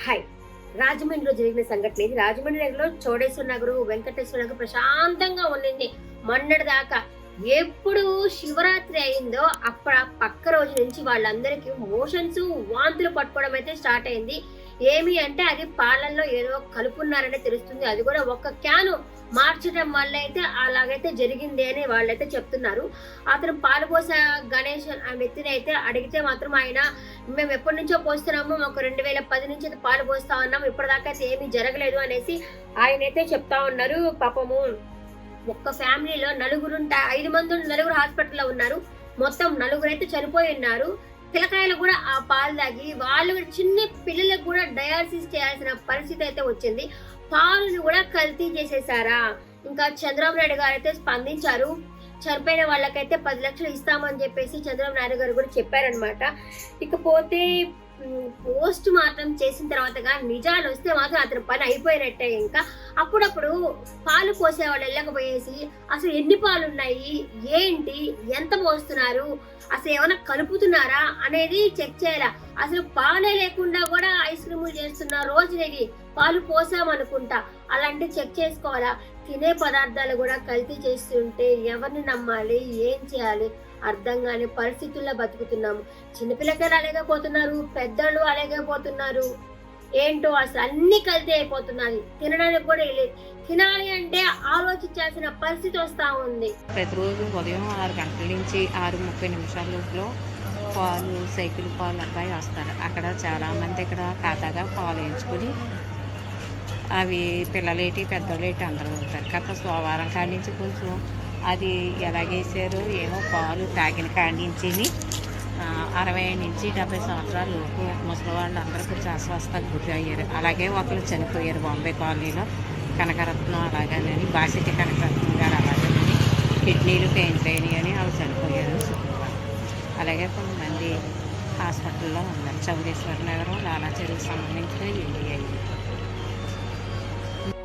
Hi. రాజమండ్రిలో జరిగిన సంఘటన ఇది. రాజమండ్రి నగరంలో చౌడేశ్వర నగరు, వెంకటేశ్వర నగర్ ప్రశాంతంగా ఉండింది మొన్నటి దాకా. ఎప్పుడు శివరాత్రి అయిందో అప్పుడు ఆ పక్క రోజు నుంచి వాళ్ళందరికీ మోషన్స్, వాంతులు పట్టుకోవడం అయితే స్టార్ట్ అయింది. ఏమి అంటే అది పాలల్లో ఏదో కలుపున్నారనే తెలుస్తుంది. అది కూడా ఒక క్యాను మార్చడం వల్ల అయితే అలాగైతే జరిగింది అని వాళ్ళైతే చెప్తున్నారు. అతను పాలు పోసే గణేష్ ఆ వ్యక్తిని అయితే అడిగితే మాత్రం ఆయన, మేము ఎప్పటి నుంచో పోస్తున్నాము, మాకు 2010 నుంచి అయితే పాలు పోస్తా ఉన్నాము, ఇప్పటిదాకా అయితే ఏమీ జరగలేదు అనేసి ఆయన అయితే చెప్తా ఉన్నారు. పాపము ఒక్క ఫ్యామిలీలో నలుగురు హాస్పిటల్లో ఉన్నారు. మొత్తం నలుగురు అయితే చనిపోయి ఉన్నారు. పిల్లకాయలు కూడా ఆ పాలు తాగి వాళ్ళు చిన్న పిల్లలకు కూడా డయాలసిస్ చేయాల్సిన పరిస్థితి అయితే వచ్చింది. పాలను కూడా కల్తీ చేసేసారా? ఇంకా చంద్రబాబు నాయుడు గారు అయితే స్పందించారు. చనిపోయిన వాళ్ళకైతే 10 లక్షలు ఇస్తామని చెప్పేసి చంద్రబాబు నాయుడు గారు కూడా చెప్పారనమాట. ఇకపోతే పోస్ట్ మార్టం చేసిన తర్వాత నిజాలు వస్తే మాత్రం అతని పని అయిపోయినట్టే. ఇంకా అప్పుడప్పుడు పాలు పోసే వాళ్ళు వెళ్ళకపోయేసి అసలు ఎన్ని పాలు ఉన్నాయి, ఏంటి, ఎంత పోస్తున్నారు, అసలు ఏమైనా కలుపుతున్నారా అనేది చెక్ చేయాలా. అసలు పాలే లేకుండా కూడా ఐస్ క్రీములు చేస్తున్న రోజునేది పాలు పోసామనుకుంటా, అలాంటి చెక్ చేసుకోవాలా. తినే పదార్థాలు కూడా కల్తీ చేస్తుంటే ఎవరిని నమ్మాలి, ఏం చేయాలి అర్థం కాని పరిస్థితుల్లో బతుకుతున్నాము. చిన్నపిల్లకాయలు అలాగే పోతున్నారు, పెద్దలు అలాగే పోతున్నారు. ఏంటో అసలు అన్ని కల్తీ అయిపోతున్నది. తినడానికి కూడా తినాలి అంటే ఆలోచించాల్సిన పరిస్థితి వస్తా ఉంది. ప్రతిరోజు ఉదయం 6 గంటల నుంచి 6:30 పాలు, సైకిల్ పాలు అబ్బాయి వస్తారు. అక్కడ చాలామంది ఇక్కడ ఖాతాగా పాలు వేయించుకొని అవి పిల్లలేటి పెద్దలేటి అందరూ అవుతారు. గత సోమవారం కాడి నుంచి కొంచెం అది ఎలాగేసారో ఏమో, పాలు తాగిన కాడి నుంచి 60 నుంచి 70 సంవత్సరాల లోపు ముసలి వాళ్ళు అందరూ కొంచెం అస్వస్థకు గురి అయ్యారు. అలాగే ఒకరు చనిపోయారు బాంబే కాలనీలో. కనకరత్నం అలాగని, బాసిటి కనకరత్నం గారు అలాగని, కిడ్నీలు పెయిన్స్ అయినాయి అని వాళ్ళు చనిపోయారు. అలాగే కొంతమంది హాస్పిటల్లో ఉన్నారు. చౌడేశ్వర నగరం, లాలా చెరువుకు సంబంధించిన ఇల్లు అయ్యి